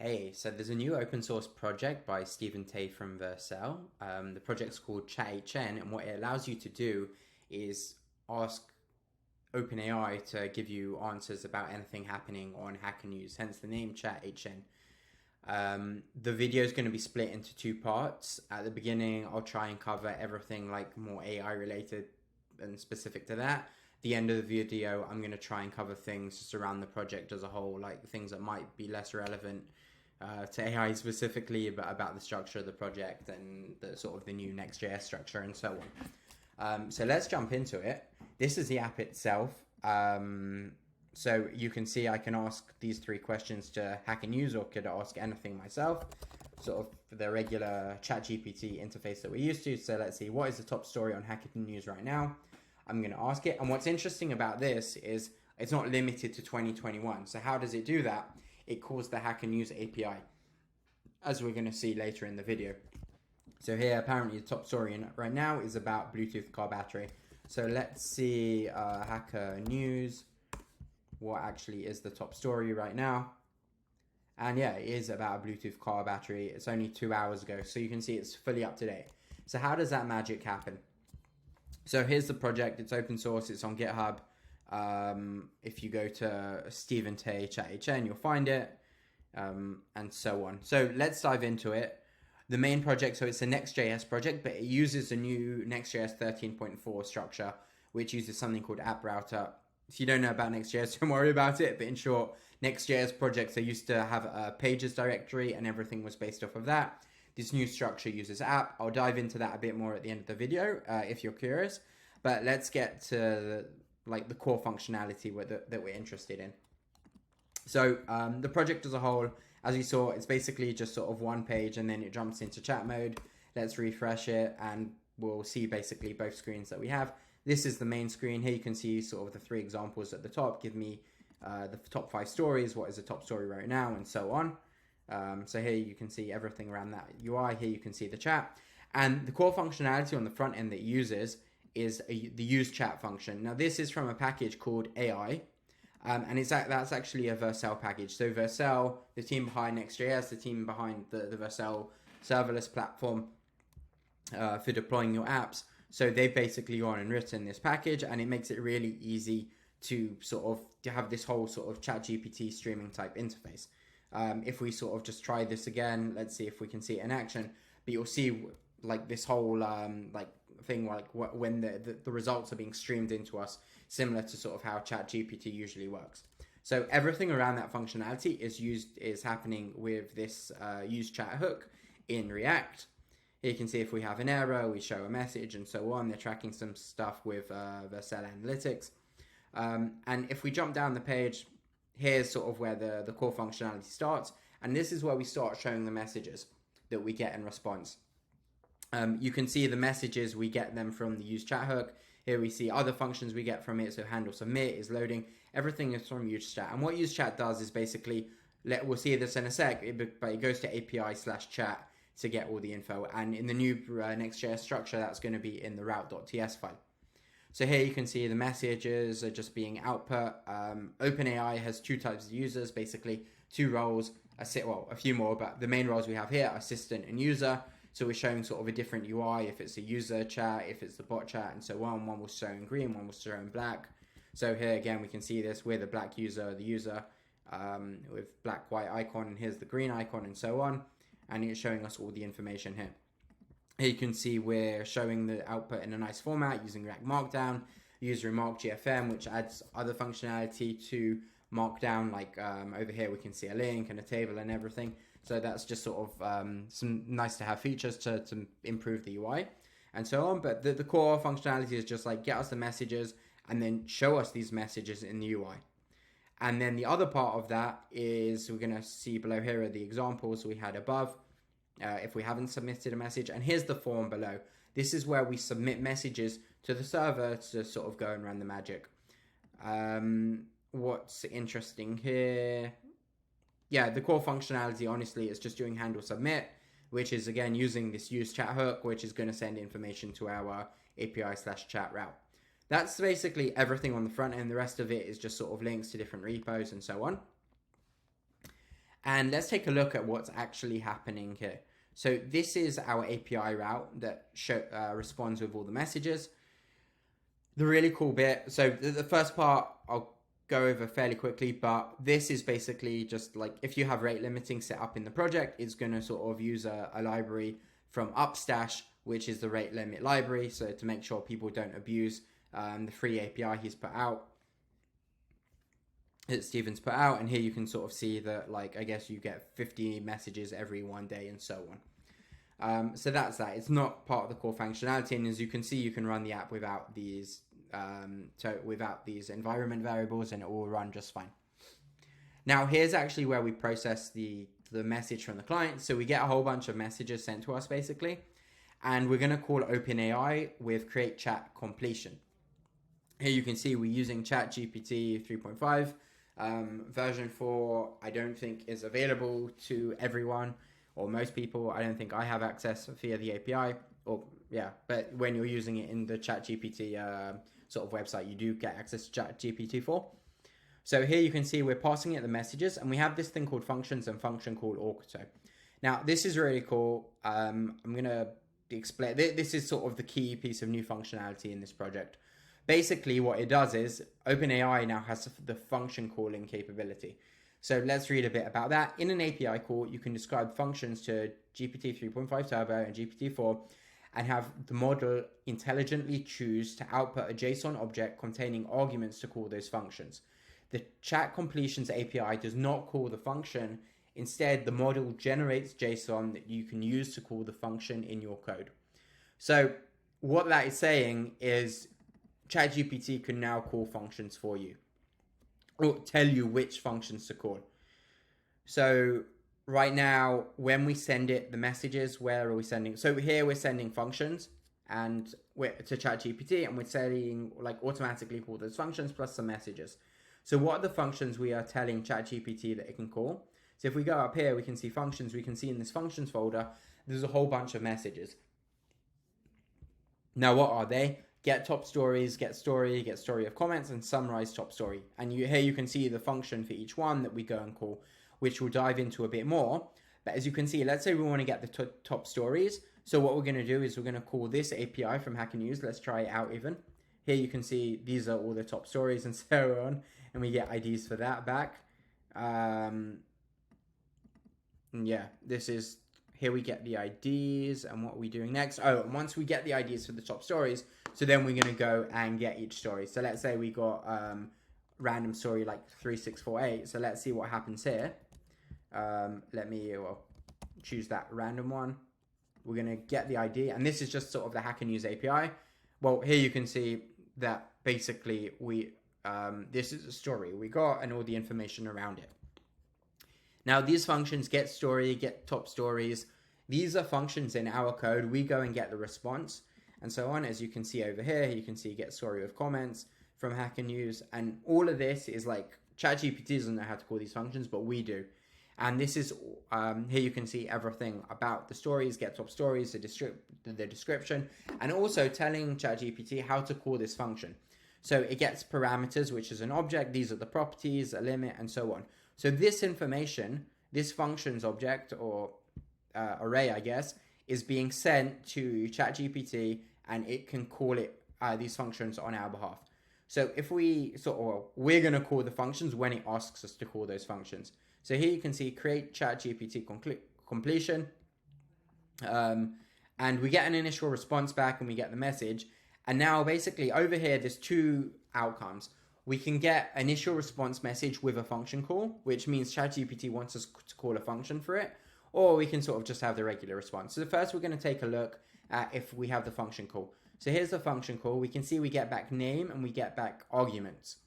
Hey, so there's a new open source project by Stephen Tay from Vercel. The project's called ChatHN, and what it allows you to do is ask OpenAI to give you answers about anything happening on Hacker News, hence the name ChatHN. The video is going to be split into two parts. At the beginning, I'll try and cover everything like more AI related and specific to that. The end of the video, I'm going to try and cover things just around the project as a whole, like things that might be less relevant to AI specifically, but about the structure of the project and the sort of the new Next.js structure and so on. So let's jump into it. This is the app itself. So you can see I can ask these three questions to Hacker News, or could ask anything myself, sort of the regular ChatGPT interface that we're used to. So let's see, what is the top story on Hacker News right now? I'm going to ask it. And what's interesting about this is it's not limited to 2021. So how does it do that? It calls the Hacker News API, as we're going to see later in the video. So here, apparently the top story right now is about Bluetooth car battery. So let's see Hacker News, what actually is the top story right now. And yeah, it is about a Bluetooth car battery. It's only 2 hours ago, so you can see it's fully up to date. So how does that magic happen? So here's the project. It's open source. It's on GitHub. If you go to Stephen Tay ChatHN, you'll find it, and so on. So let's dive into it. The main project, so it's a Next.js project, but it uses a new Next.js 13.4 structure, which uses something called app router. If you don't know about Next.js, don't worry about it. But in short, Next.js projects, they used to have a pages directory and everything was based off of that. This new structure uses app. I'll dive into that a bit more at the end of the video if you're curious. But let's get to the core functionality that we're interested in. So the project as a whole, as you saw, it's basically just sort of one page and then it jumps into chat mode. Let's refresh it and we'll see basically both screens that we have. This is the main screen. Here you can see sort of the three examples at the top. Give me the top 5 stories, what is the top story right now, and so on. So here you can see everything around that UI. Here you can see the chat. And the core functionality on the front end that it uses is the use chat function. Now this is from a package called AI. And that's actually a Vercel package. So Vercel, the team behind Next.js, the team behind the Vercel serverless platform for deploying your apps. So they've basically gone and written this package, and it makes it really easy to have this whole sort of ChatGPT streaming type interface. If we sort of just try this again, let's see if we can see it in action. But you'll see like this whole thing, like when the results are being streamed into us, similar to sort of how ChatGPT usually works. So everything around that functionality is happening with this use chat hook in React. Here you can see if we have an error, we show a message and so on. They're tracking some stuff with Vercel Analytics. And if we jump down the page, here's sort of where the core functionality starts. And this is where we start showing the messages that we get in response. You can see the messages, we get them from the use chat hook. Here we see other functions we get from it. So handle submit is loading. Everything is from use chat. And what use chat does is basically, we'll see this in a sec, but it goes to API/chat to get all the info. And in the new Next.js structure, that's going to be in the route.ts file. So here you can see the messages are just being output. OpenAI has 2 types of users, basically 2 roles, a few more, but the main roles we have here are assistant and user. So we're showing sort of a different UI, if it's a user chat, if it's the bot chat, and so on. One will show in green, one will show in black. So here again, we can see this with the black user, the user with black white icon, and here's the green icon, and so on. And it's showing us all the information here. Here you can see we're showing the output in a nice format using React Markdown, user remark GFM, which adds other functionality to Markdown. Like over here, we can see a link and a table and everything. So that's just sort of some nice to have features to improve the UI and so on. But the core functionality is just like get us the messages and then show us these messages in the UI. And then the other part of that is we're going to see below here are the examples we had above. If we haven't submitted a message, and here's the form below. This is where we submit messages to the server to sort of go and run the magic. What's interesting here? Yeah, the core functionality, honestly, is just doing handle submit, which is again using this use chat hook, which is going to send information to our API/chat route. That's basically everything on the front end. The rest of it is just sort of links to different repos and so on. And let's take a look at what's actually happening here. So this is our API route that responds with all the messages. The really cool bit, so the first part I'll go over fairly quickly, but this is basically just like if you have rate limiting set up in the project, it's going to sort of use a library from Upstash, which is the rate limit library, so to make sure people don't abuse the free API he's put out, that Steven's put out. And here you can sort of see that, like, I guess you get 50 messages every 1 day and so on. So that's that. It's not part of the core functionality, and as you can see, you can run the app without these environment variables, and it will run just fine. Now here's actually where we process the message from the client. So we get a whole bunch of messages sent to us basically, and we're going to call OpenAI with create chat completion. Here you can see we're using ChatGPT 3.5. Version 4 I don't think is available to everyone or most people. I don't think I have access via the API, but when you're using it in the ChatGPT sort of website, you do get access to ChatGPT 4. So here you can see we're passing it the messages, and we have this thing called functions and function called auto. Now this is really cool. I'm going to explain. This is sort of the key piece of new functionality in this project. Basically what it does is OpenAI now has the function calling capability. So let's read a bit about that. In an API call, you can describe functions to GPT 3.5 Turbo and GPT-4 and have the model intelligently choose to output a JSON object containing arguments to call those functions. The chat completions API does not call the function. Instead, the model generates JSON that you can use to call the function in your code. So what that is saying is ChatGPT can now call functions for you, or tell you which functions to call. So right now, when we send it the messages, where are we sending? So here we're sending functions and to ChatGPT, and we're saying like automatically call those functions plus some messages. So what are the functions we are telling ChatGPT that it can call? So if we go up here, we can see functions. We can see in this functions folder, there's a whole bunch of messages. Now, what are they? Get top stories, get story of comments, and summarize top story. And here you can see the function for each one that we go and call, which we'll dive into a bit more. But as you can see, let's say we want to get the top stories. So what we're going to do is we're going to call this API from Hacker News. Let's try it out even. Here you can see these are all the top stories and so on. And we get IDs for that back. Here we get the IDs, and what are we doing next? Oh, and once we get the IDs for the top stories, so then we're going to go and get each story. So let's say we got random story like 3648. So let's see what happens here. Let me choose that random one. We're going to get the ID, and this is just sort of the Hacker News API. Well, here you can see that basically this is a story we got and all the information around it. Now these functions, get story, get top stories, these are functions in our code. We go and get the response and so on. As you can see over here, you can see get story with comments from Hacker News. And all of this is like ChatGPT doesn't know how to call these functions, but we do. And this is, here you can see everything about the stories, get top stories, the description, and also telling ChatGPT how to call this function. So it gets parameters, which is an object. These are the properties, a limit, and so on. So this information, this functions object or array, I guess, is being sent to ChatGPT, and it can call it these functions on our behalf. So if we're going to call the functions when it asks us to call those functions. So here you can see create ChatGPT completion, and we get an initial response back, and we get the message. And now basically over here, there's two outcomes. We can get initial response message with a function call, which means ChatGPT wants us to call a function for it, or we can sort of just have the regular response. So first we're going to take a look at if we have the function call. So here's the function call. We can see we get back name and we get back arguments.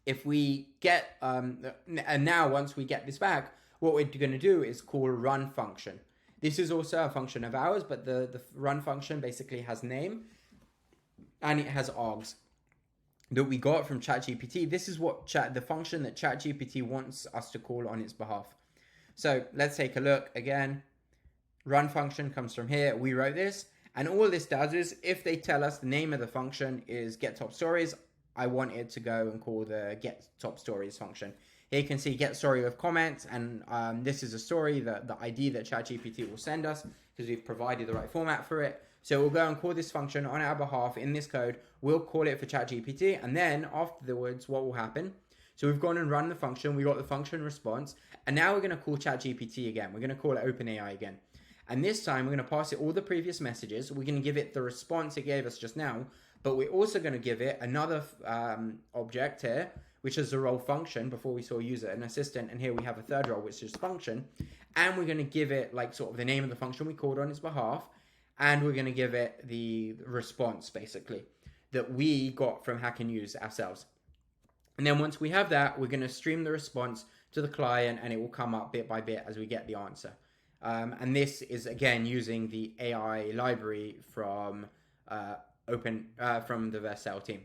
If we get, and now once we get this back, what we're going to do is call run function. This is also a function of ours, but the run function basically has name and it has args that we got from ChatGPT. This is what the function that ChatGPT wants us to call on its behalf. So let's take a look again. Run function comes from here. We wrote this, and all this does is if they tell us the name of the function is get top stories, I want it to go and call the get top stories function. Here you can see get story with comments, and this is a story, the ID that ChatGPT will send us because we've provided the right format for it. So we'll go and call this function on our behalf in this code. We'll call it for ChatGPT, and then afterwards, what will happen? So we've gone and run the function. We got the function response, and now we're going to call ChatGPT again. We're going to call it OpenAI again. And this time, we're going to pass it all the previous messages. We're going to give it the response it gave us just now, but we're also going to give it another object here, which is the role function. Before we saw user and assistant, and here we have a third role, which is function. And we're going to give it like sort of the name of the function we called on its behalf, and we're going to give it the response basically that we got from Hack and Use ourselves. And then once we have that, we're going to stream the response to the client, and it will come up bit by bit as we get the answer. And this is again using the AI library from from the Vercel team.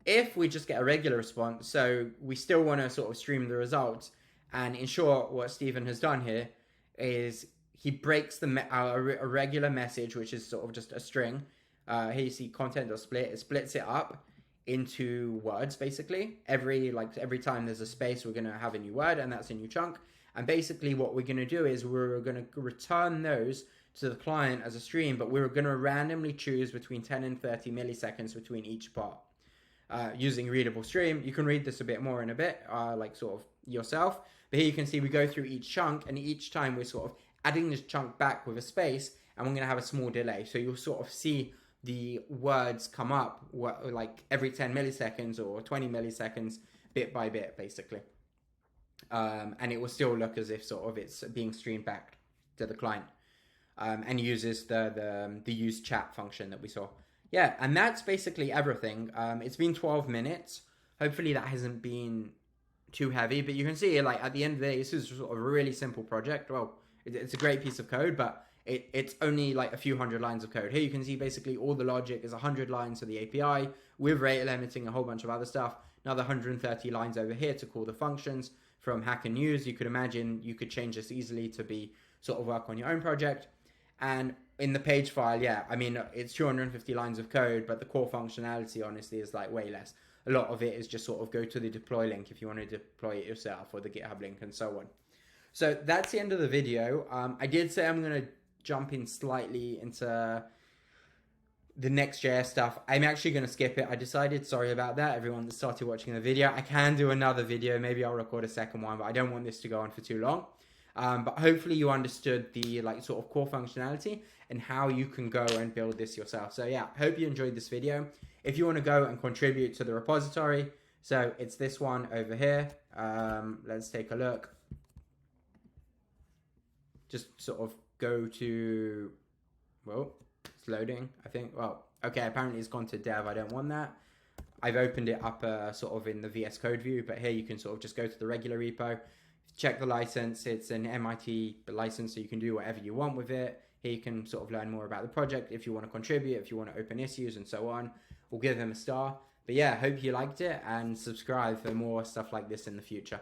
If we just get a regular response, so we still want to sort of stream the results, and in short, what Stephen has done here is he breaks a regular message, which is sort of just a string. Here you see content.split. It splits it up into words basically. Every time there's a space, we're going to have a new word, and that's a new chunk. And basically what we're going to do is we're going to return those to the client as a stream, but we're going to randomly choose between 10 and 30 milliseconds between each part. Using readable stream. You can read this a bit more in a bit, like sort of yourself. But here you can see we go through each chunk, and each time we're sort of adding this chunk back with a space, and we're going to have a small delay. So you'll sort of see the words come up like every 10 milliseconds or 20 milliseconds, bit by bit, basically. And it will still look as if sort of it's being streamed back to the client, and uses the use chat function that we saw. Yeah, and that's basically everything. It's been 12 minutes. Hopefully that hasn't been too heavy, but you can see like at the end of the day, this is sort of a really simple project. Well, it's a great piece of code, but it's only like a few hundred lines of code. Here you can see basically all the logic is 100 lines to the API with rate limiting, a whole bunch of other stuff. Another 130 lines over here to call the functions from Hack and Use. You could imagine you could change this easily to be sort of work on your own project. And in the page file, yeah, I mean, it's 250 lines of code, but the core functionality, honestly, is like way less. A lot of it is just sort of go to the deploy link if you want to deploy it yourself, or the GitHub link, and so on. So that's the end of the video. I did say I'm going to jump in slightly into the Next.js stuff. I'm actually going to skip it. I decided, sorry about that, everyone that started watching the video. I can do another video. Maybe I'll record a second one, but I don't want this to go on for too long. But hopefully you understood the like sort of core functionality and how you can go and build this yourself. So yeah, hope you enjoyed this video. If you want to go and contribute to the repository, so it's this one over here. Let's take a look. Just sort of go to, well, it's loading, I think. Well, okay, apparently it's gone to dev. I don't want that. I've opened it up sort of in the VS Code view, but here you can sort of just go to the regular repo. Check the license. It's an MIT license, so you can do whatever you want with it. Here you can sort of learn more about the project if you want to contribute, if you want to open issues and so on. We'll give them a star. But yeah, hope you liked it, and subscribe for more stuff like this in the future.